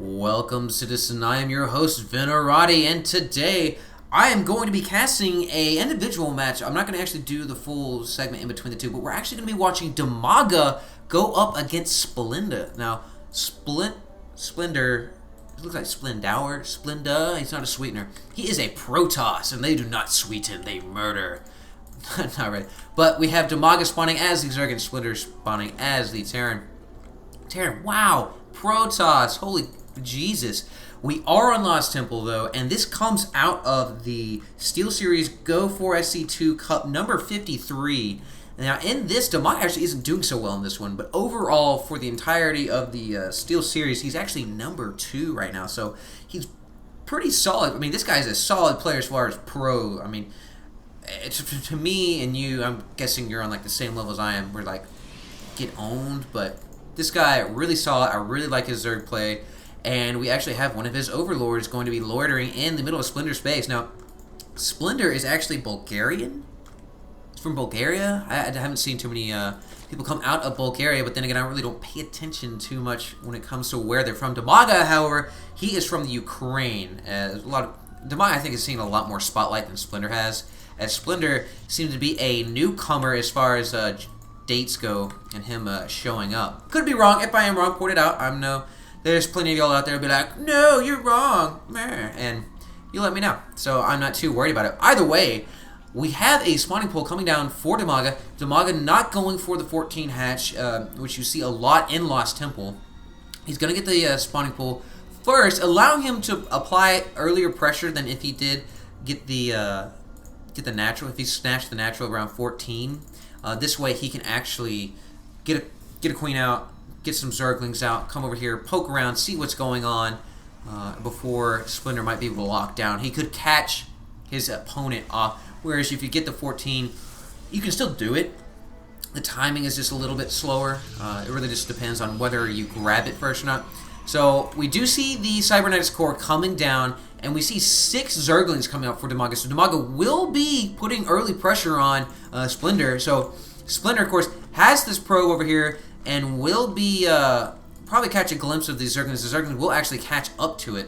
Welcome, citizen. I am your host, Venerati, and today I am going to be casting a individual match. I'm not going to actually do the full segment in between the two, but we're actually going to be watching Dimaga go up against Splendour. Now, Splendour, it looks like Splendour, he's not a sweetener. He is a Protoss, and they do not sweeten, they murder. Not right. But we have Dimaga spawning as the Zerg, Splendour spawning as the Terran. Wow! Protoss! Holy Jesus. We are on Lost Temple, though, and this comes out of the Steel Series Go4sc2 Cup number 53. Now, in this, Dimaga actually isn't doing so well in this one, but overall, for the entirety of the Steel Series, he's actually number 2 right now, so he's pretty solid. I mean, this guy's a solid player as far as pro. I mean, to me and you, I'm guessing you're on like the same level as I am. We're like, get owned, but this guy, really solid. I really like his Zerg play. And we actually have one of his overlords going to be loitering in the middle of Splendour space. Now, Splendour is actually Bulgarian. It's from Bulgaria. I haven't seen too many people come out of Bulgaria, but then again, I really don't pay attention too much when it comes to where they're from. Dimaga, however, he is from the Ukraine. Dimaga, I think, has seen a lot more spotlight than Splendour has, as Splendour seems to be a newcomer as far as dates go, and him showing up. Could be wrong. If I am wrong, point it out. There's plenty of y'all out there who'll be like, no, you're wrong, and you let me know. So I'm not too worried about it. Either way, we have a spawning pool coming down for Dimaga. Dimaga not going for the 14 hatch, which you see a lot in Lost Temple. He's going to get the spawning pool first, allowing him to apply earlier pressure than if he did get the natural. If he snatched the natural around 14, this way he can actually get a queen out, get some Zerglings out, come over here, poke around, see what's going on before Splendour might be able to lock down. He could catch his opponent off, whereas if you get the 14, you can still do it. The timing is just a little bit slower. It really just depends on whether you grab it first or not. So we do see the Cybernetics core coming down, and we see 6 Zerglings coming out for Dimaga. So Dimaga will be putting early pressure on Splendour. So Splendour, of course, has this probe over here, and will be probably catch a glimpse of these Zerglings. The Zerglings will actually catch up to it.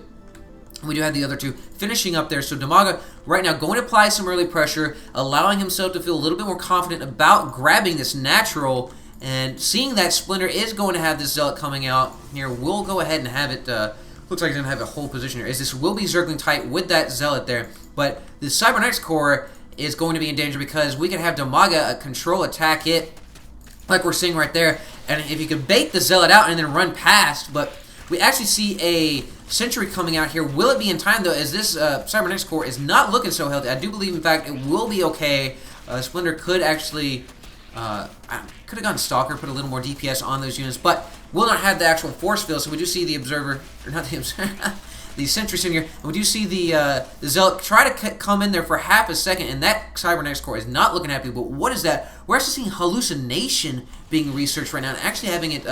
We do have the other two finishing up there. So Dimaga right now going to apply some early pressure, allowing himself to feel a little bit more confident about grabbing this natural, and seeing that Splendour is going to have this Zealot coming out here. We'll go ahead and have it, looks like he's going to have a whole position here, as this will be Zergling tight with that Zealot there. But the Cybernetics core is going to be in danger, because we can have Dimaga control attack it, like we're seeing right there. And if you can bait the Zealot out and then run past, but we actually see a Sentry coming out here. Will it be in time, though, as this Cybernetics core is not looking so healthy? I do believe, in fact, it will be okay. Splendour could actually, could have gone Stalker, put a little more DPS on those units, but will not have the actual force field. So we do see the Observer, or not the Observer, the Sentry in here, and we do see the Zealot try to come in there for half a second, and that Cybernetics core is not looking happy. But what is that? We're actually seeing hallucination being researched right now, and actually having it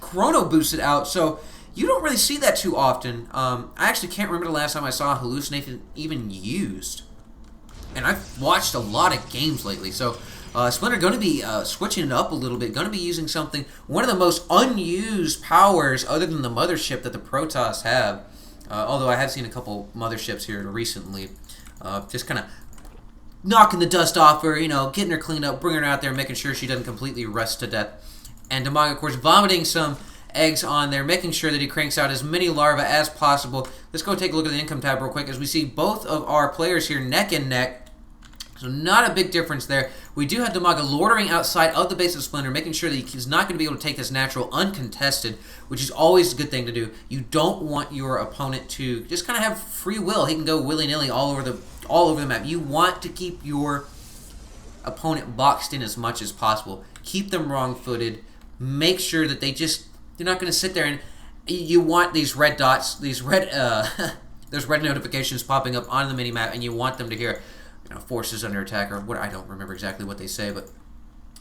chrono boosted out. So you don't really see that too often. I actually can't remember the last time I saw hallucination even used, and I've watched a lot of games lately. So Splendour going to be switching it up a little bit, going to be using something, one of the most unused powers other than the mothership that the Protoss have. Although I have seen a couple motherships here recently, just kind of knocking the dust off her, getting her cleaned up, bringing her out there, making sure she doesn't completely rust to death. And Dimaga, of course, vomiting some eggs on there, making sure that he cranks out as many larvae as possible. Let's go take a look at the income tab real quick, as we see both of our players here neck and neck. So not a big difference there. We do have Dimaga loitering outside of the base of Splendour, making sure that he's not going to be able to take this natural uncontested, which is always a good thing to do. You don't want your opponent to just kind of have free will. He can go willy-nilly all over the map. You want to keep your opponent boxed in as much as possible. Keep them wrong-footed. Make sure that they're not going to sit there, and you want these red dots, these red those red notifications popping up on the mini-map, and you want them to hear forces under attack, or what, I don't remember exactly what they say, but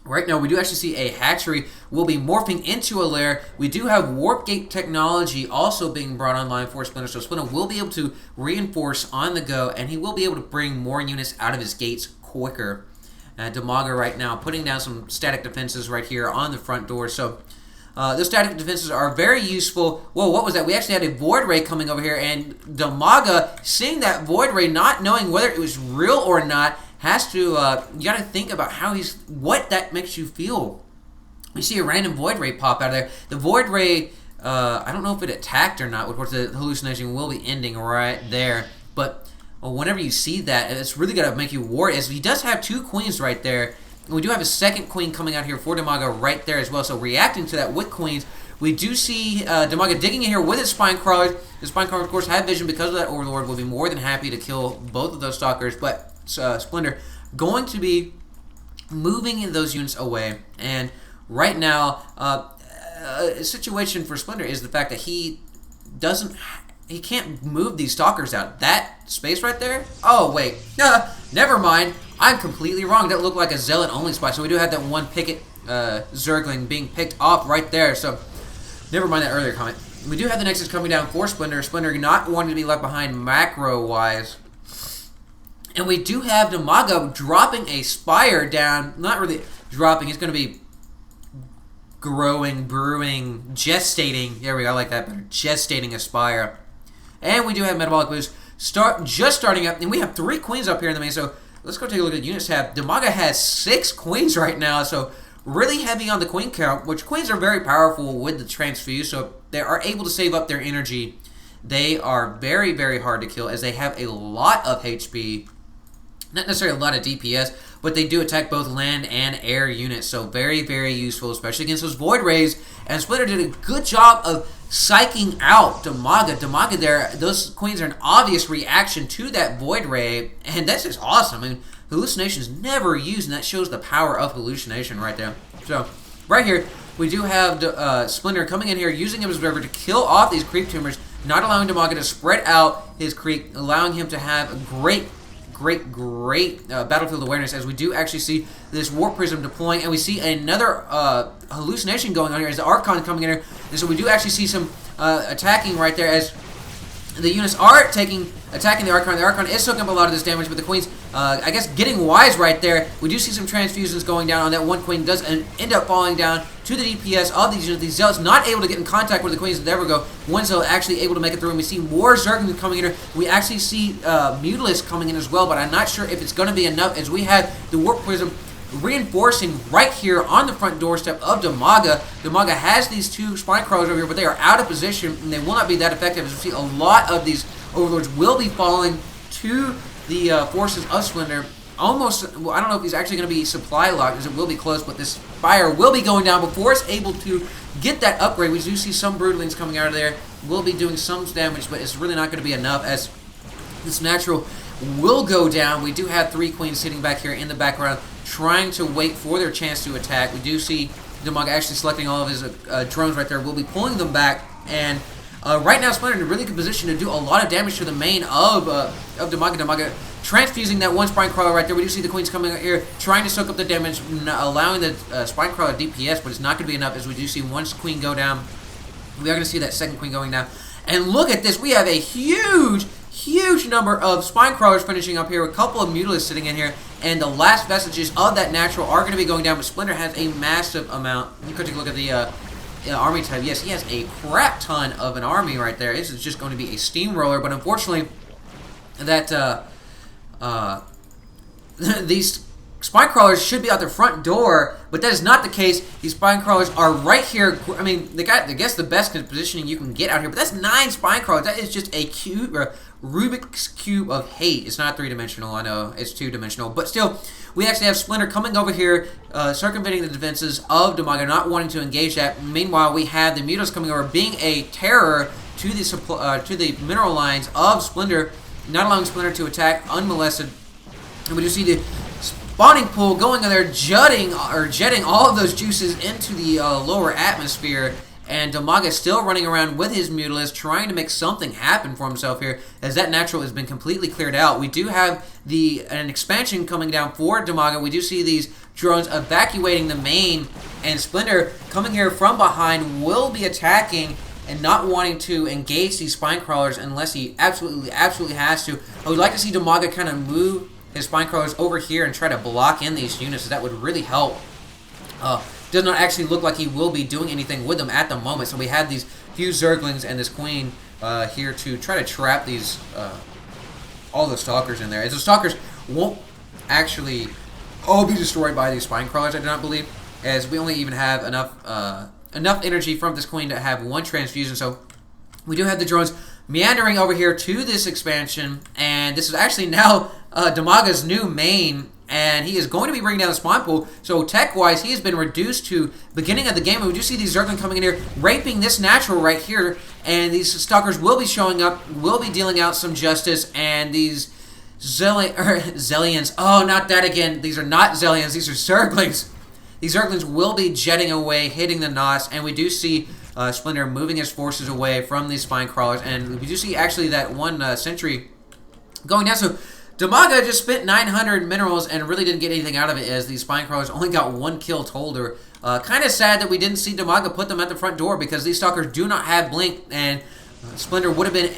right now we do actually see a hatchery will be morphing into a lair. We do have warp gate technology also being brought online for Splendour, so Splendour will be able to reinforce on the go, and he will be able to bring more units out of his gates quicker. Dimaga right now putting down some static defenses right here on the front door. So Those static defenses are very useful. Whoa, what was that? We actually had a Void Ray coming over here, and Dimaga, seeing that Void Ray, not knowing whether it was real or not, has to, you gotta think about how what that makes you feel. We see a random Void Ray pop out of there. The Void Ray, I don't know if it attacked or not, which the hallucination will be ending right there, but whenever you see that, it's really gonna make you worry, as he does have 2 queens right there. We do have a second queen coming out here for Dimaga right there as well. So reacting to that with queens, we do see Dimaga digging in here with his spine crawlers. The spine crawlers, of course, have vision because of that Overlord. Will be more than happy to kill both of those stalkers. But Splendour going to be moving those units away. And right now, a situation for Splendour is the fact that he can't move these stalkers out. That space right there? Oh, wait. Never mind. I'm completely wrong. That looked like a Zealot only spot. So we do have that one picket Zergling being picked off right there. So never mind that earlier comment. We do have the Nexus coming down for Splendour. Splendour not wanting to be left behind macro-wise. And we do have Dimaga dropping a Spire down. Not really dropping. He's going to be growing, brewing, gestating. There we go. I like that better. Gestating a Spire. And we do have Metabolic Boost just starting up. And we have 3 queens up here in the main. So let's go take a look at the units tab. Dimaga has 6 queens right now, so really heavy on the queen count, which queens are very powerful with the transfuse, so they are able to save up their energy. They are very, very hard to kill as they have a lot of HP. Not necessarily a lot of DPS, but they do attack both land and air units, so very, very useful, especially against those Void Rays. And Splinter did a good job of psyching out Dimaga. Dimaga there, those queens are an obvious reaction to that Void Ray, and that's just awesome. I mean, hallucination is never used, and that shows the power of hallucination right there. So, right here, we do have Splinter coming in here, using him as Observer to kill off these creep tumors, not allowing Dimaga to spread out his creep, allowing him to have a great battlefield awareness, as we do actually see this Warp Prism deploying, and we see another hallucination going on here as the Archon coming in here, and so we do actually see some attacking right there as the units are attacking the Archon. The Archon is soaking up a lot of this damage, but the Queen's, I guess, getting wise right there. We do see some transfusions going down on that one Queen. Does end up falling down to the DPS of these units. These Zealots not able to get in contact with the Queens that ever go. One Zealot actually able to make it through, and we see more Zerglings coming in here. We actually see Mutalisk coming in as well, but I'm not sure if it's going to be enough, as we have the Warp Prism reinforcing right here on the front doorstep of Dimaga. Dimaga has these 2 spine crawlers over here, but they are out of position, and they will not be that effective, as we see a lot of these Overlords will be falling to the forces of Splendour. Almost, well, I don't know if he's actually going to be supply locked, as it will be close, but this fire will be going down before it's able to get that upgrade. We do see some Broodlings coming out of there, will be doing some damage, but it's really not going to be enough, as this natural will go down. We do have 3 Queens sitting back here in the background, trying to wait for their chance to attack. We do see Dimaga actually selecting all of his drones right there. We'll be pulling them back, and right now Splinter in a really good position to do a lot of damage to the main of Dimaga. Dimaga transfusing that one Spine Crawler right there. We do see the Queens coming out here, trying to soak up the damage, allowing the Spine Crawler DPS, but it's not going to be enough, as we do see one Queen go down. We are going to see that second Queen going down. And look at this. We have a huge number of Spine Crawlers finishing up here, a couple of Mutalisks sitting in here, and the last vestiges of that natural are going to be going down, but Splinter has a massive amount. You could take a look at the army type. Yes, he has a crap ton of an army right there. This is just going to be a steamroller, but unfortunately, that these Spine Crawlers should be out the front door, but that is not the case. These Spine Crawlers are right here. I mean, they got, I guess, the best positioning you can get out here, but that's 9 Spine Crawlers. That is just a Rubik's Cube of hate. It's not 3-dimensional, I know. It's 2-dimensional, but still, we actually have Splinter coming over here, circumventing the defenses of Dimaga, not wanting to engage that. Meanwhile, we have the Mutos coming over, being a terror to the mineral lines of Splinter, not allowing Splinter to attack unmolested. And we do see the spawning pool going in there, jetting all of those juices into the lower atmosphere, and Dimaga is still running around with his Mutalisk, trying to make something happen for himself here, as that natural has been completely cleared out. We do have an expansion coming down for Dimaga. We do see these drones evacuating the main, and Splinter coming here from behind will be attacking and not wanting to engage these Spine Crawlers unless he absolutely has to. I would like to see Dimaga kind of move his Spine Crawlers over here and try to block in these units, as that would really help does not actually look like he will be doing anything with them at the moment. So we have these few Zerglings and this Queen here to try to trap these all the Stalkers in there. As the Stalkers won't actually all be destroyed by these Spine Crawlers, I do not believe, as we only even have enough energy from this Queen to have one transfusion. So we do have the drones meandering over here to this expansion, and this is actually now Dimaga's new main, and he is going to be bringing down the spawn pool. So tech-wise, he has been reduced to beginning of the game, and we do see these Zerglings coming in here, raping this natural right here, and these Stalkers will be showing up, will be dealing out some justice, and these Zellions, oh, not that again, these are not Zellions, these are Zerglings. These Zerglings will be jetting away, hitting the knots, and we do see Splendour moving his forces away from these Spine Crawlers, and we do see actually that one sentry going down. So Dimaga just spent 900 minerals and really didn't get anything out of it, as these Spine Crawlers only got one kill total. Kind of sad that we didn't see Dimaga put them at the front door, because these Stalkers do not have Blink, and Splendour would have been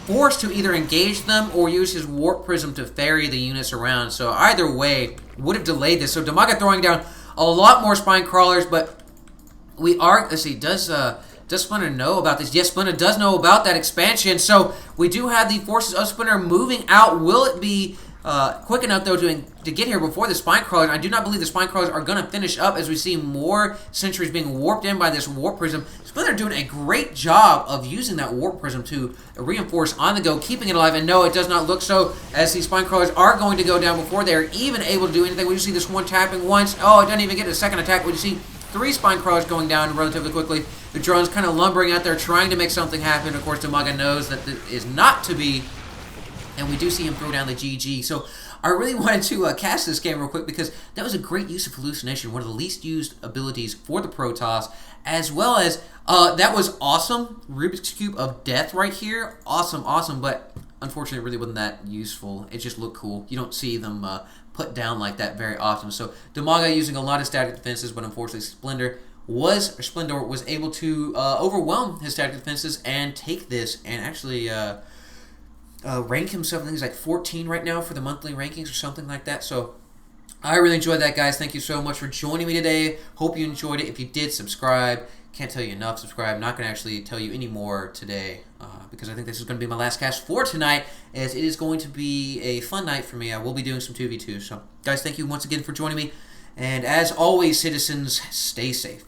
forced to either engage them or use his Warp Prism to ferry the units around. So either way would have delayed this. So Dimaga throwing down a lot more Spine Crawlers, but we are, let's see, does Splendour know about this? Yes, Splendour does know about that expansion, so we do have the forces of Splendour moving out. Will it be quick enough, though, to get here before the Spine Crawlers? I do not believe the Spine Crawlers are going to finish up, as we see more sentries being warped in by this Warp Prism. Splendour doing a great job of using that Warp Prism to reinforce on the go, keeping it alive, and no, it does not look so, as these Spine Crawlers are going to go down before they're even able to do anything. We just see this one tapping once. Oh, it doesn't even get a second attack. We just see 3 Spine Crawlers going down relatively quickly. The drones kind of lumbering out there, trying to make something happen. Of course, Dimaga knows that this is not to be, and we do see him throw down the GG. So I really wanted to cast this game real quick, because that was a great use of Hallucination, one of the least used abilities for the Protoss, as well as that was awesome. Rubik's Cube of Death right here. Awesome, awesome, but unfortunately it really wasn't that useful. It just looked cool. You don't see them put down like that very often. So Dimaga using a lot of static defenses, but unfortunately Splendour was able to overwhelm his static defenses and take this and actually rank himself. I think he's like 14 right now for the monthly rankings or something like that. So I really enjoyed that, guys. Thank you so much for joining me today. Hope you enjoyed it. If you did, subscribe. Can't tell you enough. Subscribe. I'm not going to actually tell you any more today because I think this is going to be my last cast for tonight, as it is going to be a fun night for me. I will be doing some 2v2. So, guys, thank you once again for joining me. And as always, citizens, stay safe.